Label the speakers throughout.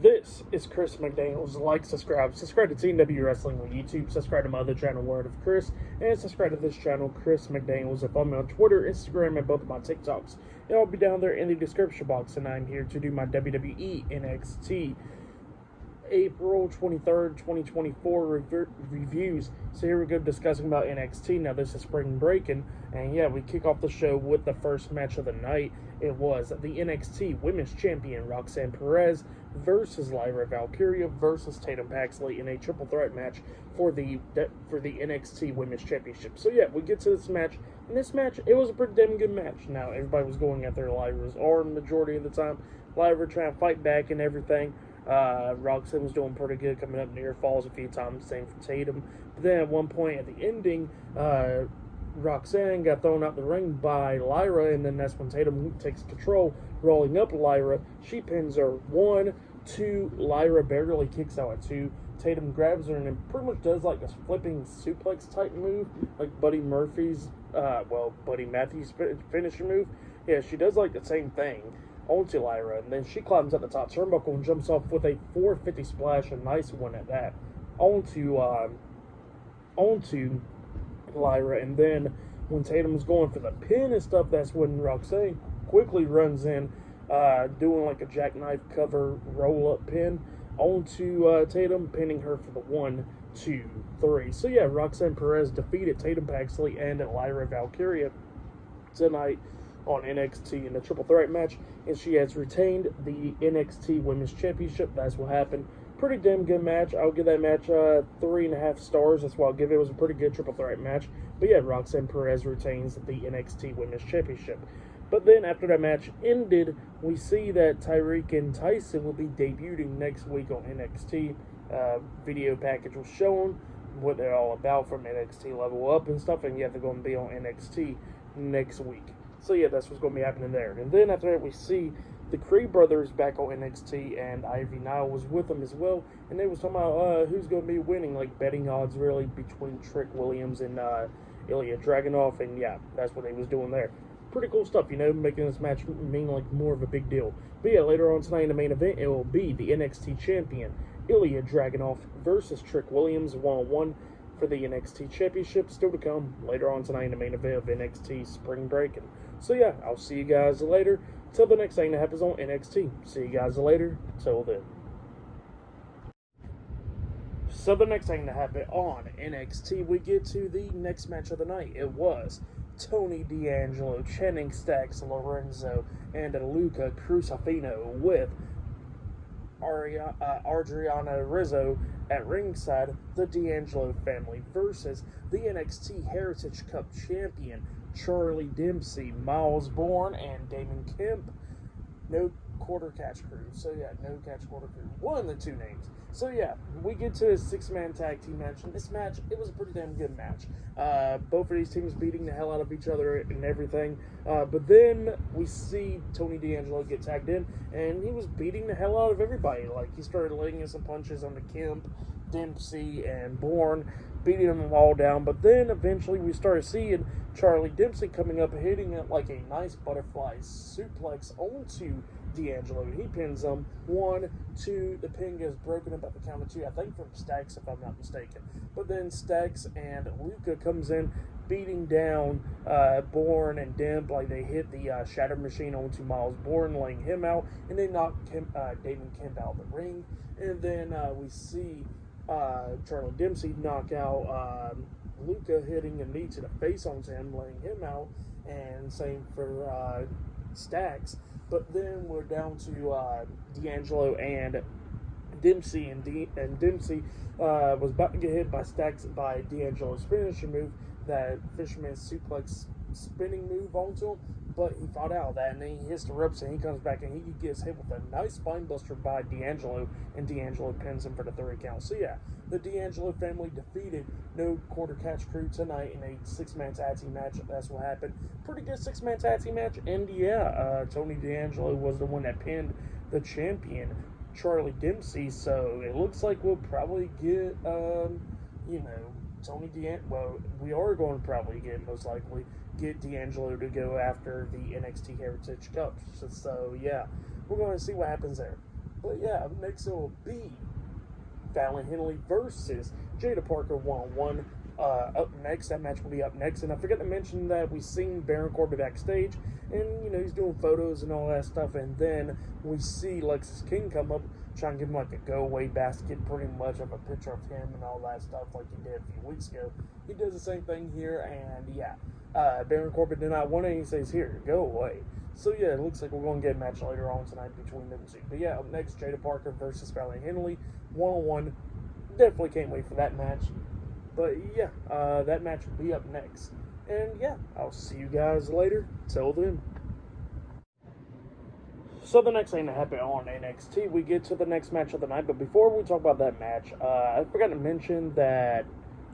Speaker 1: This is Chris McDaniels. Like, subscribe to TNW Wrestling on YouTube, subscribe to my other channel, Word of Chris, and subscribe to this channel, Chris McDaniels, and follow me on Twitter, Instagram, and both of my TikToks. And I'll be down there in the description box, and I'm here to do my WWE NXT April 23rd, 2024 reviews. So here we go, discussing about NXT. Now this is Spring Breakin, and yeah, we kick off the show with the first match of the night. It was the NXT Women's Champion Roxanne Perez versus Lyra Valkyria versus Tatum Paxley in a triple threat match for the NXT Women's Championship. So yeah, we get to this match. In this match, it was a pretty damn good match. Now everybody was going after Lyra's arm majority of the time. Lyra trying to fight back and everything. Roxanne was doing pretty good, coming up near falls a few times, same for Tatum. But then at one point at the ending, Roxanne got thrown out the ring by Lyra, and then that's when Tatum takes control, rolling up Lyra. She pins her 1, 2, Lyra barely kicks out at 2. Tatum grabs her and then pretty much does like a flipping suplex type move, like Buddy Matthews' finisher move. Yeah, she does like the same thing onto Lyra, and then she climbs up the top turnbuckle and jumps off with a 450 splash, a nice one at that, onto Lyra. And then when Tatum's going for the pin and stuff, that's when Roxanne quickly runs in, doing like a jackknife cover roll-up pin onto Tatum, pinning her for the 1, 2, 3. So yeah, Roxanne Perez defeated Tatum Paxley and Lyra Valkyria tonight on NXT in a triple threat match, and she has retained the NXT Women's Championship. That's what happened. Pretty damn good match. I'll give that match 3.5 stars. That's what I'll give it. It was a pretty good triple threat match. But yeah, Roxanne Perez retains the NXT Women's Championship. But then after that match ended, we see that Tyreek and Tyson will be debuting next week on NXT. Video package was shown, what they're all about from NXT Level Up and stuff, and yeah, they're going to be on NXT next week. So yeah, that's what's going to be happening there. And then after that, we see the Creed brothers back on NXT, and Ivy Nile was with them as well. And they was talking about who's going to be winning, like betting odds really between Trick Williams and Ilya Dragunov. And yeah, that's what they was doing there. Pretty cool stuff, you know, making this match mean like more of a big deal. But yeah, later on tonight in the main event, it will be the NXT champion Ilya Dragunov versus Trick Williams 1-on-1 for the NXT Championship, still to come later on tonight in the main event of NXT Spring Breakin. So yeah, I'll see you guys later. Till the next thing that happens on NXT. See you guys later. Till then. So the next thing that happened on NXT, we get to the next match of the night. It was Tony D'Angelo, Channing Stacks, Lorenzo, and Luca Crusafino with Adriana Rizzo at ringside, the D'Angelo family versus the NXT Heritage Cup champion Charlie Dempsey, Miles Bourne, and Damon Kemp. No quarter catch crew. So yeah, no catch quarter crew. One of the two names. So yeah, we get to a 6-man tag team match. And this match, it was a pretty damn good match. Both of these teams beating the hell out of each other and everything. But then we see Tony D'Angelo get tagged in, and he was beating the hell out of everybody. Like, he started laying in some punches on the Kemp, Dempsey, and Bourne, beating them all down. But then eventually we started seeing Charlie Dempsey coming up, hitting it like a nice butterfly suplex onto D'Angelo. He pins him 1, 2. The pin gets broken up at the count of 2, I think from Stacks, if I'm not mistaken. But then Stacks and Luca comes in, beating down Bourne and Demp. Like, they hit the Shatter Machine onto Miles Bourne, laying him out, and they knock Damon Kemp out of the ring. And then we see Charlie Dempsey knock out Luca, hitting a knee to the face onto him, laying him out, and same for Stacks. But then we're down to D'Angelo and Dempsey, and Dempsey was about to get hit by Stacks by D'Angelo's finisher move, that fisherman suplex spinning move onto him, but he fought out of that, and then he hits the ropes, and he comes back, and he gets hit with a nice spine buster by D'Angelo, and D'Angelo pins him for the 3 count. So yeah, the D'Angelo family defeated No Quarter Catch Crew tonight in a 6-man tag team match. That's what happened. Pretty good 6-man tag team match, and yeah, Tony D'Angelo was the one that pinned the champion, Charlie Dempsey, so it looks like we'll probably get, Tony D'Angelo, well, we are going to probably most likely get D'Angelo to go after the NXT Heritage Cup. So yeah, we're going to see what happens there. But yeah, up next it will be Fallon Henley versus Jada Parker one-on-one. Up next, that match will be up next. And I forgot to mention that we seen Baron Corbin backstage, and he's doing photos and all that stuff. And then we see Lexis King come up, trying to give him like a go-away basket, pretty much of a picture of him and all that stuff, like he did a few weeks ago. He does the same thing here, and yeah, Baron Corbin did not want it. And he says, "Here, go away." So yeah, it looks like we're going to get a match later on tonight between them two. But yeah, up next, Jada Parker versus Fallon Henley, one-on-one. Definitely can't wait for that match. But yeah, that match will be up next. And yeah, I'll see you guys later. Till then. So the next thing to happen on NXT, we get to the next match of the night. But before we talk about that match, I forgot to mention that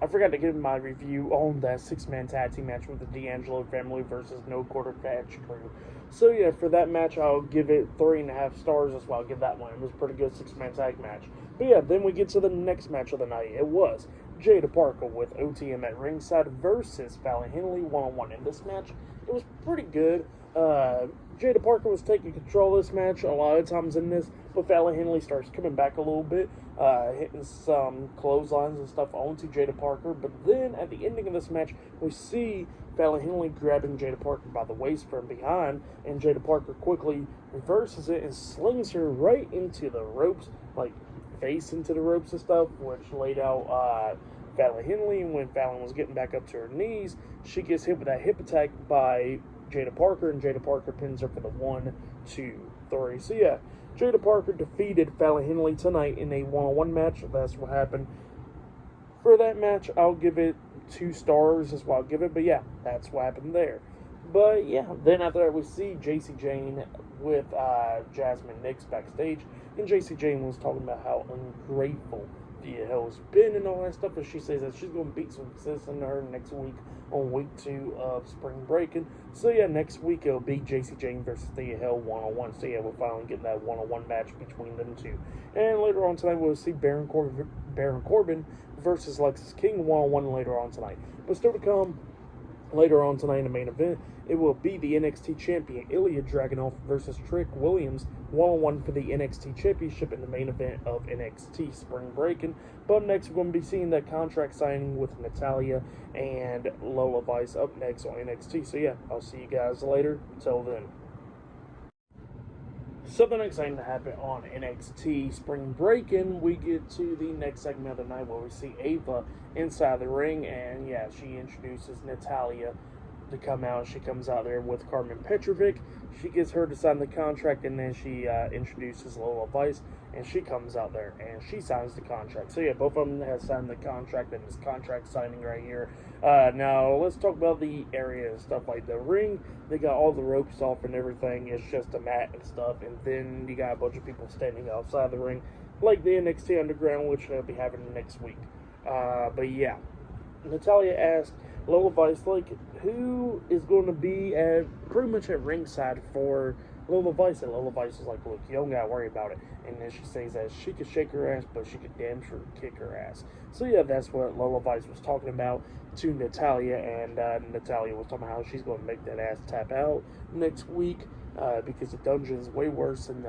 Speaker 1: I forgot to give my review on that 6-man tag team match with the D'Angelo family versus No Quarter Catch Crew. So yeah, for that match, I'll give it 3.5 stars as well. I'll give that one. It was a pretty good 6-man tag match. But yeah, then we get to the next match of the night. It was Jada Parker with OTM at ringside versus Fallon Henley one-on-one. In this match, it was pretty good. Jada Parker was taking control of this match a lot of times in this, but Fallon Henley starts coming back a little bit, hitting some clotheslines and stuff onto Jada Parker. But then at the ending of this match, we see Fallon Henley grabbing Jada Parker by the waist from behind, and Jada Parker quickly reverses it and slings her right into the ropes, like face into the ropes and stuff, which laid out Fallon Henley. And when Fallon was getting back up to her knees, she gets hit with that hip attack by Jada Parker, and Jada Parker pins her for the 1, 2, 3. So yeah, Jada Parker defeated Fallon Henley tonight in a one-on-one match. That's what happened. For that match, I'll give it 2 stars as well. I'll give it, but yeah, that's what happened there. But yeah, then after that, we see JC Jane with Jasmine Nix backstage, and JC Jane was talking about how ungrateful Thea Hill's been and all that stuff, and she says that she's going to beat some sense in her next week on week 2 of Spring Breakin. So yeah, next week it'll be JC Jane versus Thea Hill one-on-one. So yeah, we're finally getting that one-on-one match between them two. And later on tonight, we'll see Baron Corbin versus Lexis King one-on-one later on tonight. But still to come, later on tonight in the main event, it will be the NXT champion Ilya Dragunov versus Trick Williams one-on-one for the NXT championship in the main event of NXT Spring Breakin'. But up next, we're going to be seeing that contract signing with Natalya and Lola Vice up next on NXT. So yeah, I'll see you guys later. Till then. So the next thing to happen on NXT Spring Breakin', we get to the next segment of the night where we see Ava inside the ring, and yeah, she introduces Natalya to come out. She comes out there with Carmen Petrovic. She gets her to sign the contract, and then she introduces Lola Vice, and she comes out there and she signs the contract. So yeah, both of them have signed the contract, and this contract signing right here. Now let's talk about the area and stuff. Like the ring, they got all the ropes off and everything. It's just a mat and stuff, and then you got a bunch of people standing outside the ring, like the NXT Underground, which they'll be having next week. But yeah, Natalya asked Lola Vice, like, who is going to be pretty much at ringside for Lola Vice? And Lola Vice is like, look, you don't got to worry about it. And then she says that she could shake her ass, but she could damn sure kick her ass. So yeah, that's what Lola Vice was talking about to Natalya, and Natalya was talking about how she's going to make that ass tap out next week because the dungeon is way worse than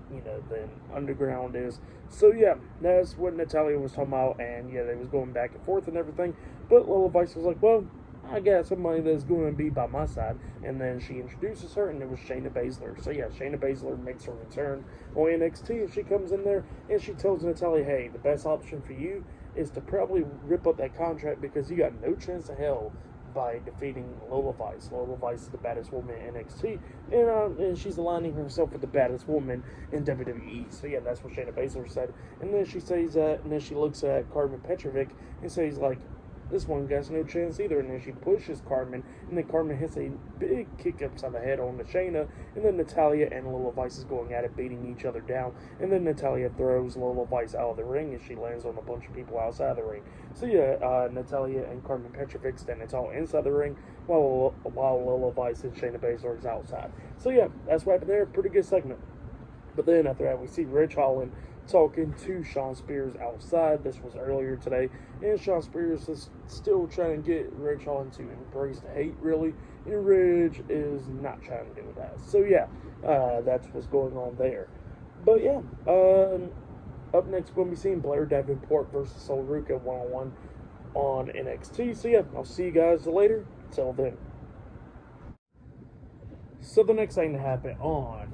Speaker 1: than Underground is. So yeah, that's what Natalya was talking about, and yeah, they was going back and forth and everything. But Lola Vice was like, well, I got somebody that's going to be by my side. And then she introduces her, and it was Shayna Baszler. So yeah, Shayna Baszler makes her return on NXT, and she comes in there, and she tells Natalya, hey, the best option for you is to probably rip up that contract because you got no chance of hell by defeating Lola Vice. Lola Vice is the baddest woman in NXT, and she's aligning herself with the baddest woman in WWE. So yeah, that's what Shayna Baszler said. And then she says that, and then she looks at Carmen Petrovic and says like, this one got no chance either. And then she pushes Carmen, and then Carmen hits a big kick upside the head on Shayna, and then Natalya and Lola Vice is going at it, beating each other down. And then Natalya throws Lola Vice out of the ring, and she lands on a bunch of people outside the ring. So yeah, Natalya and Carmen Petrovic standing tall inside the ring, while Lola Vice and Shayna Baszler is outside. So yeah, that's what happened there. Pretty good segment. But then after that, we see Ridge Holland talking to Shawn Spears outside. This was earlier today, and Shawn Spears is still trying to get Ridge Holland to embrace the hate, really, and Ridge is not trying to do that. So yeah, that's what's going on there. But yeah, up next we'll be seeing Blair Davenport versus Sol Ruca one-on-one on NXT. So yeah, I'll see you guys later. Till then. So the next thing to happen on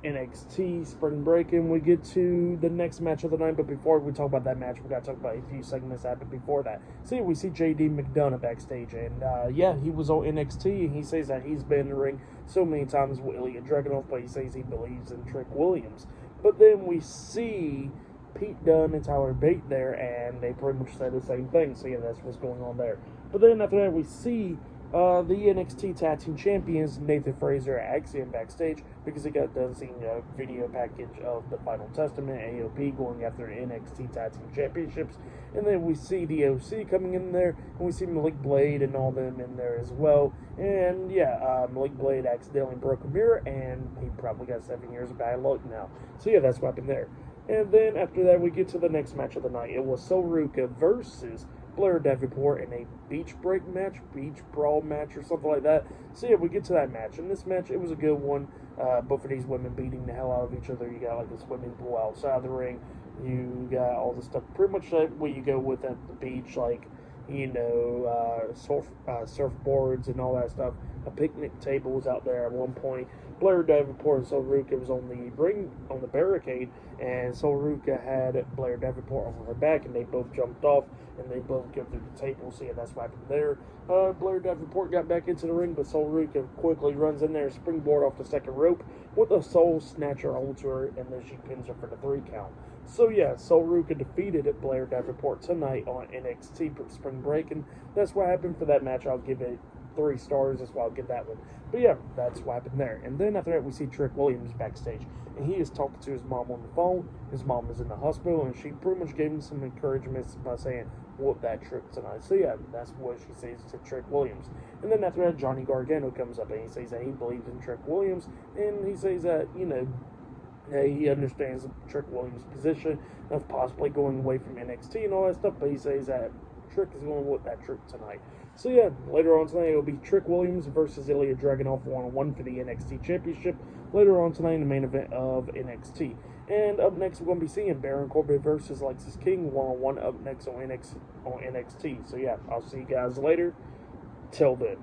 Speaker 1: NXT Spring Breakin, we get to the next match of the night. But before we talk about that match, we got to talk about a few segments that happened before that. See, we see JD McDonough backstage, and yeah, he was on NXT, and he says that he's been in the ring so many times with Ilya Dragunov, but he says he believes in Trick Williams. But then we see Pete Dunne and Tyler Bate there, and they pretty much say the same thing. So yeah, that's what's going on there. But then after that, we see the NXT Tag Team Champions Nathan Frazer Axiom backstage because he got done seeing a video package of the Final Testament AOP going after the NXT Tag Team Championships, and then we see the OC coming in there, and we see Malik Blade and all them in there as well. And yeah, Malik Blade accidentally broke a mirror, and he probably got 7 years of bad luck now. So yeah, that's what happened there. And then after that, we get to the next match of the night. It was Sol Ruca versus Blair Davenport in a beach brawl match or something like that. So yeah, we get to that match. And this match, it was a good one. Both of these women beating the hell out of each other. You got like a swimming pool outside the ring. You got all the stuff, pretty much like what you go with at the beach, like, you know, surfboards and all that stuff. A picnic table was out there at one point. Blair Davenport and Sol Ruca was on the barricade, and Sol Ruca had Blair Davenport on her back, and they both jumped off, and they both go through the table. So yeah, that's what happened there. Blair Davenport got back into the ring, but Sol Ruca quickly runs in there, springboard off the second rope with a Soul Snatcher onto her, and then she pins her for the 3 count. So yeah, Sol Ruca defeated Blair Davenport tonight on NXT Spring Break, and that's what happened for that match. I'll give it 3 stars. That's why I'll give that one. But yeah, that's what happened there. And then after that, we see Trick Williams backstage, and he is talking to his mom on the phone. His mom is in the hospital, and she pretty much gave him some encouragement by saying, "Whoop that trick tonight." So yeah, that's what she says to Trick Williams. And then after that, Johnny Gargano comes up, and he says that he believes in Trick Williams, and he says that, you know, he understands Trick Williams' position of possibly going away from NXT and all that stuff, but he says that Trick is going to whoop that trick tonight. So yeah, later on tonight, it will be Trick Williams versus Ilya Dragunov one-on-one for the NXT Championship. Later on tonight, in the main event of NXT. And up next, we're going to be seeing Baron Corbin versus Lexis King one-on-one up next on NXT. So yeah, I'll see you guys later. Till then.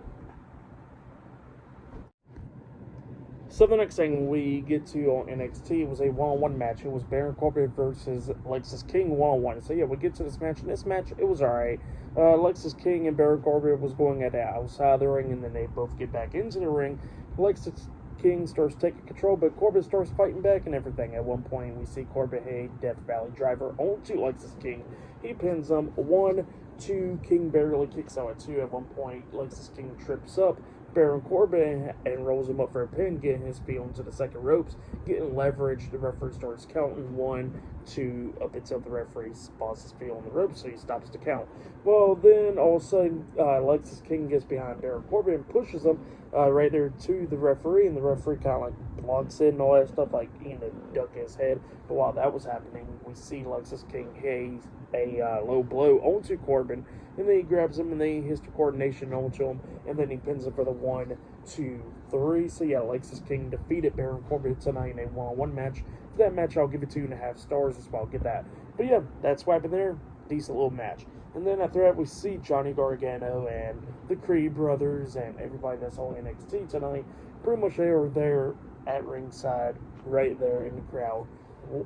Speaker 1: So the next thing we get to on NXT was a one-on-one match. It was Baron Corbin versus Lexis King one-on-one. So yeah, we get to this match. And this match, it was alright. Lexis King and Baron Corbin was going at it outside the ring, and then they both get back into the ring. Lexis King starts taking control, but Corbin starts fighting back and everything. At one point, we see Corbin hit a Death Valley driver onto Lexis King. He pins him 1, 2. King barely kicks out at 2. At one point, Lexis King trips up Baron Corbin and rolls him up for a pin, getting his feet onto the second ropes, getting leverage. The referee starts counting 1, 2 up until the referee spots his feet on the ropes, so he stops the count. Well, then all of a sudden, Lexis King gets behind Baron Corbin and pushes him right there to the referee, and the referee kind of like blocks it and all that stuff, like, you know, duck his head. But while that was happening, we see Lexis King hit a low blow onto Corbin, and then he grabs him and then he hits the coordination onto him, and then he pins him for the 1, 2, 3. So yeah, Lexis King defeated Baron Corbin tonight in a one-on-one match. For that match, I'll give it 2.5 stars as well. I'll get that. But yeah, that's what happened there. Decent little match. And then after that, we see Johnny Gargano and the Creed brothers and everybody that's on NXT tonight. Pretty much they were there at ringside, right there in the crowd,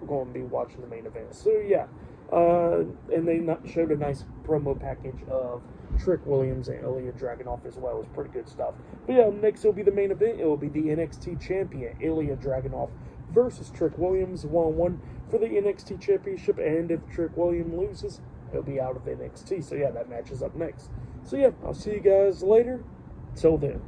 Speaker 1: going to be watching the main event. So yeah, and they showed a nice promo package of Trick Williams and Ilya Dragunov as well. It was pretty good stuff. But yeah, next will be the main event. It will be the NXT champion, Ilya Dragunov, versus Trick Williams one-on-one for the NXT championship. And if Trick Williams loses, he'll be out of NXT. So yeah, that match is up next. So yeah, I'll see you guys later. Till then.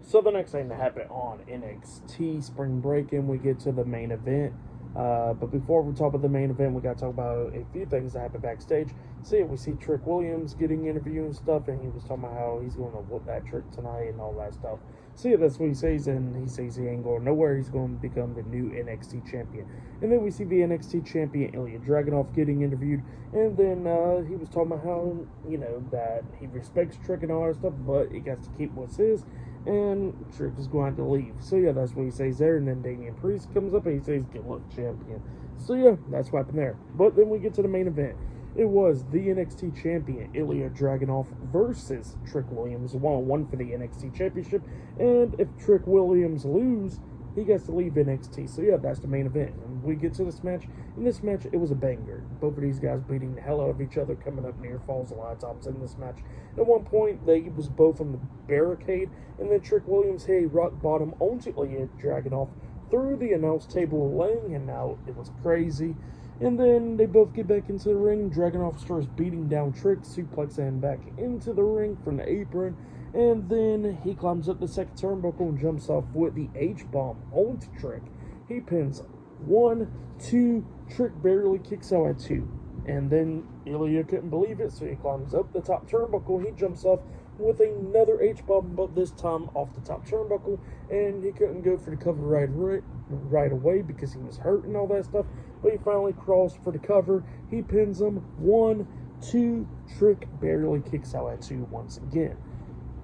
Speaker 1: So the next thing to happen on NXT Spring Break, and we get to the main event. But before we talk about the main event, we got to talk about a few things that happened backstage. So yeah, we see Trick Williams getting interviewed and stuff, and he was talking about how he's going to whoop that trick tonight and all that stuff. So yeah, that's what he says, and he says he ain't going nowhere. He's going to become the new NXT champion. And then we see the NXT champion, Ilya Dragunov, getting interviewed, and then he was talking about how, you know, that he respects Trick and all that stuff, but he got to keep what's his. and Trick is going to leave. So yeah, that's what he says there, and then Damian Priest comes up and he says, "Good luck, champion." So yeah, that's what happened there. But then we get to the main event. It was the NXT champion, Ilya Dragunov, versus Trick Williams, 1-on-1 for the NXT championship. And if Trick Williams lose, he gets to leave NXT. So yeah, that's the main event. And we get to this match. In this match, it was a banger. Both of these guys beating the hell out of each other, coming up near falls a lot of times in this match. At one point, they was both on the barricade, and then Trick Williams hit a rock bottom onto Ilya Dragunov through the announce table, laying him out. It was crazy. And then they both get back into the ring. Dragunov starts beating down Trick, suplexing him back into the ring from the apron. And then he climbs up the second turnbuckle and jumps off with the H-bomb onto Trick. He pins 1, 2, Trick barely kicks out at 2. And then Ilya couldn't believe it, so he climbs up the top turnbuckle. He jumps off with another H-bomb, but this time off the top turnbuckle. And he couldn't go for the cover right away because he was hurt and all that stuff. But he finally crawls for the cover. He pins him 1, 2. Trick barely kicks out at 2 once again.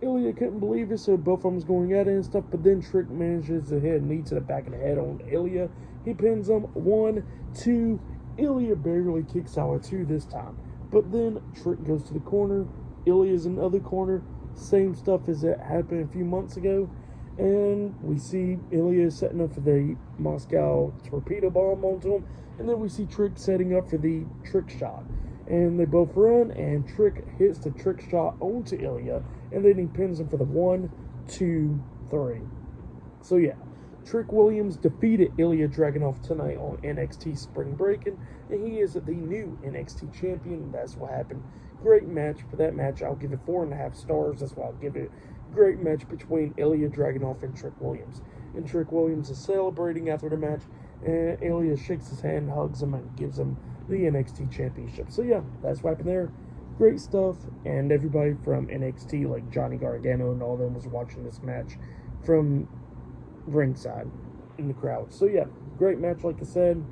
Speaker 1: Ilya couldn't believe it, so both of them was going at it and stuff. But then Trick manages to hit a knee to the back of the head on Ilya. He pins him 1, 2. Ilya barely kicks out at 2 this time. But then Trick goes to the corner. Ilya's in the other corner. Same stuff as that happened a few months ago. And we see Ilya setting up for the Moscow torpedo bomb onto him. And then we see Trick setting up for the trick shot. And they both run, and Trick hits the trick shot onto Ilya. And then he pins him for the 1, 2, 3. So yeah, Trick Williams defeated Ilya Dragunov tonight on NXT Spring Breakin'. And he is the new NXT champion. That's what happened. Great match. For that match, I'll give it 4.5 stars. That's why I'll give it. Great match between Ilya Dragunov and Trick Williams. And Trick Williams is celebrating after the match. And Ilya shakes his hand, hugs him, and gives him the NXT championship. So yeah, that's what happened there. Great stuff. And everybody from NXT, like Johnny Gargano and all them, was watching this match from ringside in the crowd. So yeah, great match, like I said.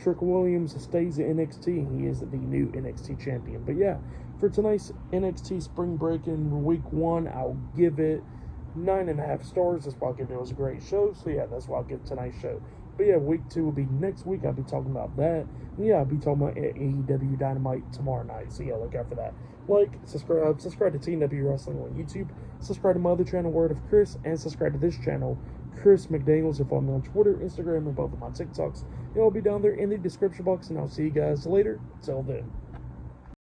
Speaker 1: Trick Williams stays at NXT. He is the new NXT champion. But yeah, for tonight's NXT Spring Breakin' Week 1, I'll give it 9.5 stars. That's why I'll give it. It was a great show. So yeah, that's why I'll give tonight's show. But yeah, Week 2 will be next week. I'll be talking about that. And yeah, I'll be talking about AEW Dynamite tomorrow night. So yeah, look out for that. Like, subscribe to TNW Wrestling on YouTube. Subscribe to my other channel, Word of Chris. And subscribe to this channel, Chris McDaniels. If I'm on Twitter, Instagram, and both of my TikToks, it'll be down there in the description box. And I'll see you guys later. Till then.